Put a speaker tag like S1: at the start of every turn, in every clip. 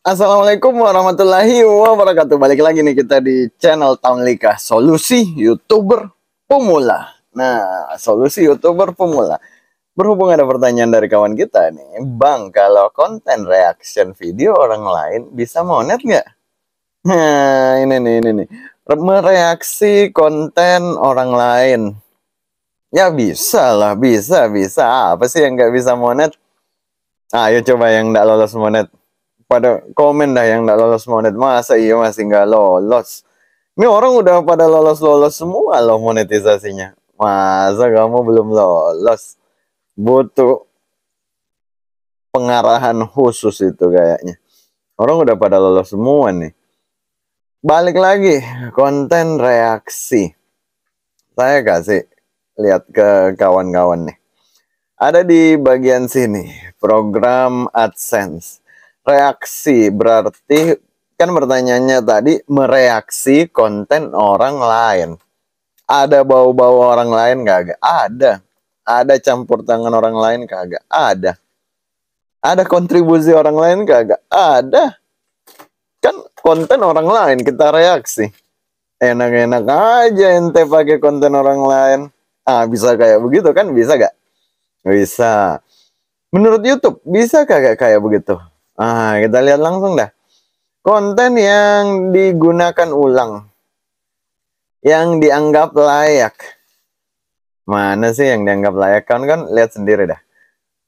S1: Assalamualaikum warahmatullahi wabarakatuh. Balik lagi nih kita di channel Taunlika, solusi YouTuber pemula. Nah, solusi YouTuber pemula. Berhubung ada pertanyaan dari kawan kita nih, Bang, kalau konten reaction video orang lain bisa monet nggak? Nah, ini nih. Mereaksi konten orang lain. Ya bisa lah, bisa. Apa sih yang nggak bisa monet? Ayo coba yang nggak lolos monet. Pada komen dah yang nggak lolos monet, masa iya masih nggak lolos. Ini orang udah pada lolos semua loh monetisasinya, masa kamu belum lolos? Butuh pengarahan khusus itu kayaknya. Orang udah pada lolos semua nih. Balik lagi konten reaksi, saya kasih lihat ke kawan-kawan nih. Ada di bagian sini, program AdSense. Reaksi berarti, kan pertanyaannya tadi, mereaksi konten orang lain. Ada bau-bau orang lain kagak? Ada. Ada campur tangan orang lain kagak? Ada. Ada kontribusi orang lain kagak? Ada. Kan konten orang lain kita reaksi. Enak-enak aja ente pakai konten orang lain. Ah, bisa kayak begitu kan? Bisa gak? Bisa. Menurut YouTube, bisa kagak kayak begitu? Ah, kita lihat langsung dah. Konten yang digunakan ulang, yang dianggap layak. Mana sih yang dianggap layak? Kan lihat sendiri dah.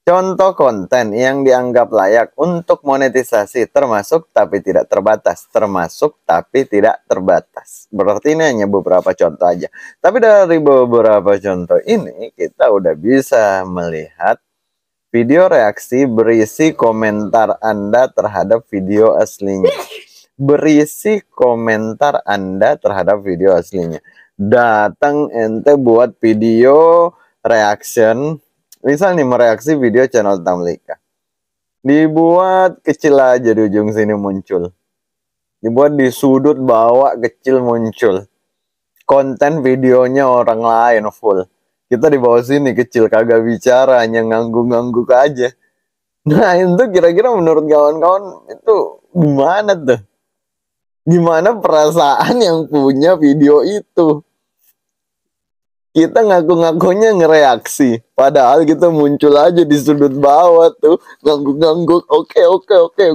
S1: Contoh konten yang dianggap layak untuk monetisasi, termasuk tapi tidak terbatas. Termasuk tapi tidak terbatas. Berarti ini hanya beberapa contoh aja. Tapi dari beberapa contoh ini, kita udah bisa melihat video reaksi berisi komentar Anda terhadap video aslinya. Berisi komentar Anda terhadap video aslinya. Datang ente buat video reaction, misal nih mereaksi video channel Tamlika. Dibuat kecil aja di ujung sini muncul. Dibuat di sudut bawah kecil muncul. Konten videonya orang lain full. Kita di bawah sini kecil, kagak bicara, hanya ngangguk-ngangguk aja. Nah itu kira-kira menurut kawan-kawan itu gimana tuh? Gimana perasaan yang punya video itu? Kita ngaku-ngakunya ngereaksi, padahal kita muncul aja di sudut bawah tuh, ngangguk-ngangguk, oke,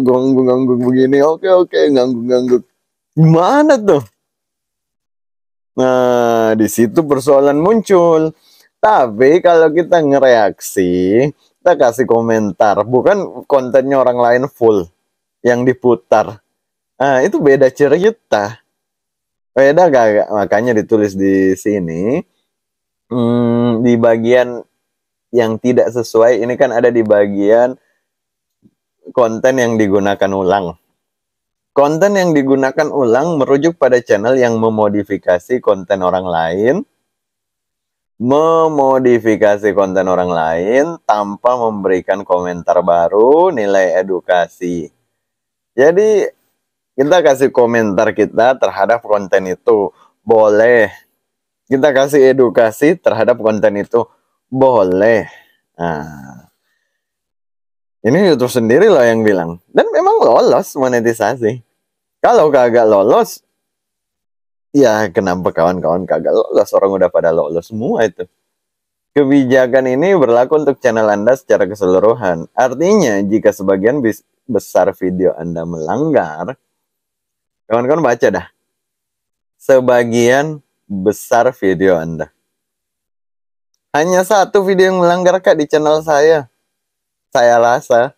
S1: ngangguk-ngangguk begini, oke, ngangguk-ngangguk. Gimana tuh? Nah, di situ persoalan muncul. Tapi kalau kita ngereaksi, kita kasih komentar, bukan kontennya orang lain full yang diputar. Nah, itu beda cerita. Beda gak? Makanya ditulis di sini. Di bagian yang tidak sesuai, ini kan ada di bagian konten yang digunakan ulang. Konten yang digunakan ulang merujuk pada channel yang memodifikasi konten orang lain, tanpa memberikan komentar baru, nilai edukasi. Jadi kita kasih komentar kita terhadap konten itu, boleh. Kita kasih edukasi terhadap konten itu, boleh. Nah, ini YouTube sendiri loh yang bilang. Dan memang lolos monetisasi. Kalau kagak lolos, ya kenapa kawan-kawan kagak lolos? Orang udah pada lolos semua itu. Kebijakan ini berlaku untuk channel Anda secara keseluruhan. Artinya, jika sebagian besar video Anda melanggar, kawan-kawan baca dah. Sebagian besar video Anda. Hanya satu video yang melanggar Kak di channel saya. Saya rasa.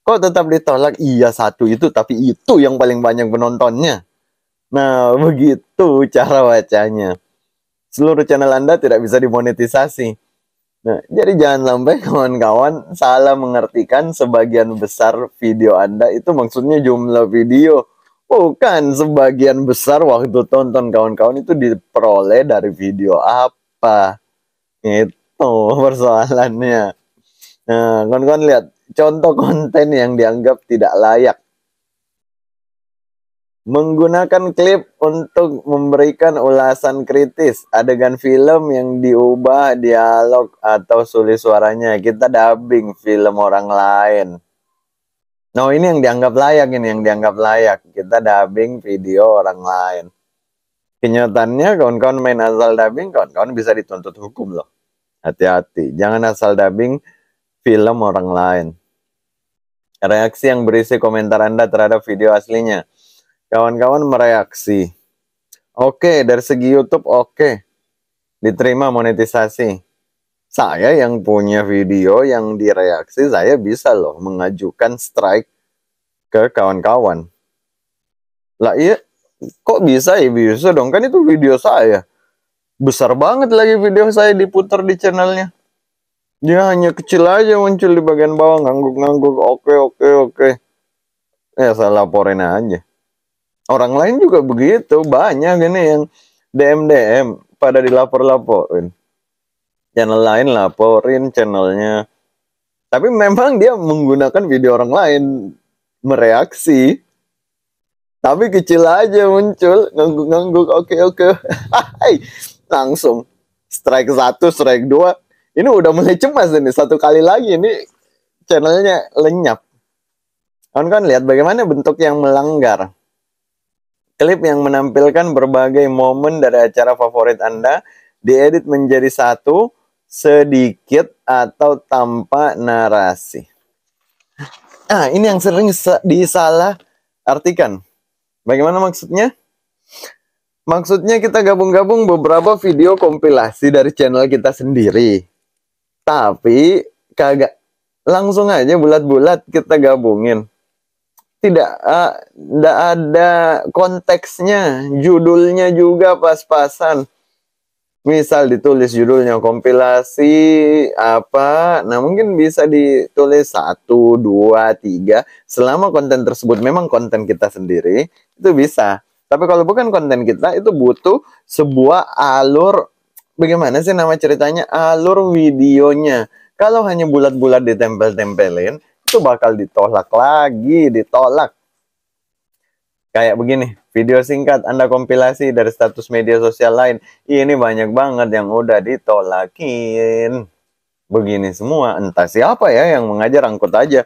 S1: Kok tetap ditolak? Iya satu itu, tapi itu yang paling banyak penontonnya. Nah, begitu cara bacanya. Seluruh channel Anda tidak bisa dimonetisasi. Nah, jadi jangan sampai kawan-kawan salah mengartikan sebagian besar video Anda itu maksudnya jumlah video. Bukan, sebagian besar waktu tonton kawan-kawan itu diperoleh dari video apa. Itu persoalannya. Nah, kawan-kawan lihat contoh konten yang dianggap tidak layak. Menggunakan klip untuk memberikan ulasan kritis, adegan film yang diubah dialog atau sulis suaranya. Kita dubbing film orang lain. Nah, ini yang dianggap layak, ini yang dianggap layak. Kita dubbing video orang lain. Kenyataannya kawan-kawan main asal dubbing, kawan-kawan bisa dituntut hukum loh. Hati-hati, jangan asal dubbing film orang lain. Reaksi yang berisi komentar Anda terhadap video aslinya. Kawan-kawan mereaksi. Oke, dari segi YouTube oke. Diterima monetisasi. Saya yang punya video yang direaksi, saya bisa loh mengajukan strike ke kawan-kawan. Lah iya, kok bisa ya? Bisa dong, kan itu video saya. Besar banget lagi video saya diputar di channelnya. Dia hanya kecil aja muncul di bagian bawah, ngangguk-ngangguk, oke. Ya saya laporin aja. Orang lain juga begitu, banyak ini yang DM pada dilapor-laporin. Channel lain laporin channelnya. Tapi memang dia menggunakan video orang lain mereaksi. Tapi kecil aja muncul, ngangguk-ngangguk, oke. Langsung strike 1, strike 2. Ini udah mulai cemas ini, satu kali lagi ini channelnya lenyap. Kan lihat bagaimana bentuk yang melanggar. Klip yang menampilkan berbagai momen dari acara favorit Anda diedit menjadi satu, sedikit atau tanpa narasi. Ini yang sering disalah artikan. Bagaimana maksudnya? Maksudnya kita gabung-gabung beberapa video kompilasi dari channel kita sendiri. Tapi kagak langsung aja bulat-bulat kita gabungin. Tidak ada konteksnya, judulnya juga pas-pasan. Misal ditulis judulnya kompilasi apa, nah mungkin bisa ditulis 1, 2, 3. Selama konten tersebut memang konten kita sendiri, itu bisa. Tapi kalau bukan konten kita, itu butuh sebuah alur, bagaimana sih nama ceritanya, alur videonya. Kalau hanya bulat-bulat ditempel-tempelin, itu bakal ditolak lagi, ditolak. Kayak begini, video singkat Anda kompilasi dari status media sosial lain. Ini banyak banget yang udah ditolakin. Begini semua, entah siapa ya yang mengajar, angkut aja.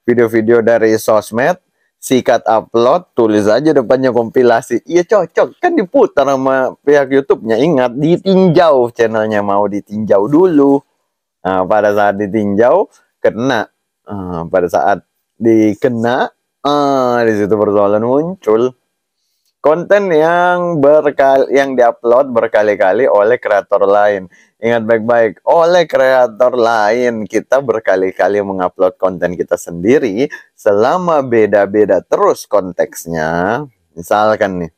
S1: Video-video dari sosmed, sikat upload, tulis aja depannya kompilasi. Iya cocok, kan diputar sama pihak YouTube-nya. Ingat, ditinjau channelnya, mau ditinjau dulu. Nah, pada saat ditinjau, kena. Pada saat dikena, di situ persoalan muncul. Konten yang diupload berkali-kali oleh kreator lain. Ingat baik-baik, oleh kreator lain. Kita berkali-kali mengupload konten kita sendiri selama beda-beda terus konteksnya. Misalkan nih,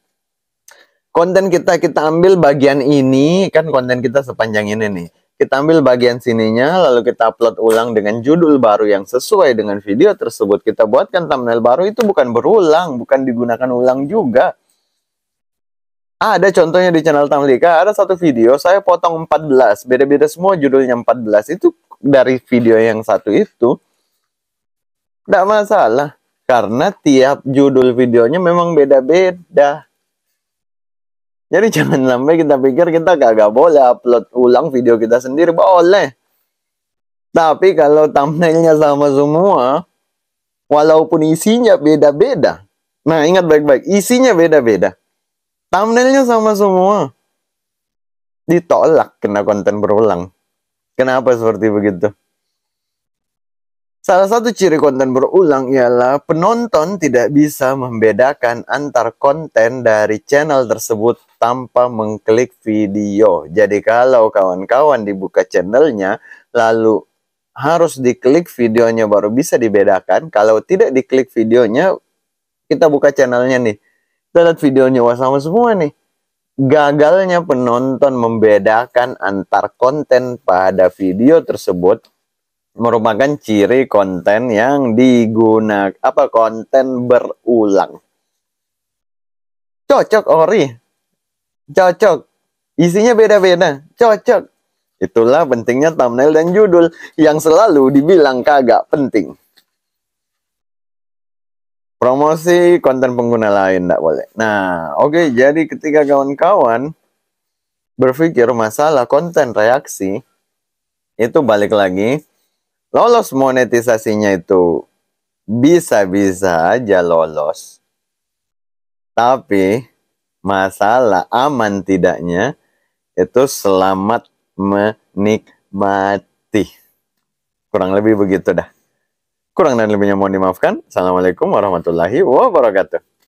S1: konten kita ambil bagian ini, kan konten kita sepanjang ini nih. Kita ambil bagian sininya, lalu kita upload ulang dengan judul baru yang sesuai dengan video tersebut. Kita buatkan thumbnail baru, itu bukan berulang, bukan digunakan ulang juga. Ada contohnya di channel Tamlika, ada satu video, saya potong 14, beda-beda semua judulnya 14. Itu dari video yang satu itu, tidak masalah. Karena tiap judul videonya memang beda-beda. Jadi jangan sampai kita pikir kita kagak boleh upload ulang video kita sendiri. Boleh. Tapi kalau thumbnailnya sama semua, walaupun isinya beda-beda. Nah, ingat baik-baik, isinya beda-beda. Thumbnailnya sama semua. Ditolak kena konten berulang. Kenapa seperti begitu? Salah satu ciri konten berulang ialah penonton tidak bisa membedakan antar konten dari channel tersebut tanpa mengklik video. Jadi kalau kawan-kawan dibuka channelnya, lalu harus diklik videonya baru bisa dibedakan. Kalau tidak diklik videonya, kita buka channelnya nih, kita lihat videonya, wah sama semua nih. Gagalnya penonton membedakan antar konten pada video tersebut merupakan ciri konten yang digunakan, konten berulang. Cocok ori, cocok, isinya beda-beda, cocok. Itulah pentingnya thumbnail dan judul yang selalu dibilang kagak penting. Promosi konten pengguna lain tidak boleh. Nah, oke, jadi ketika kawan-kawan berpikir masalah konten reaksi, itu balik lagi, lolos monetisasinya itu bisa-bisa aja lolos. Tapi masalah aman tidaknya itu selamat menikmati. Kurang lebih begitu dah. Kurang dan lebihnya mohon dimaafkan. Assalamualaikum warahmatullahi wabarakatuh.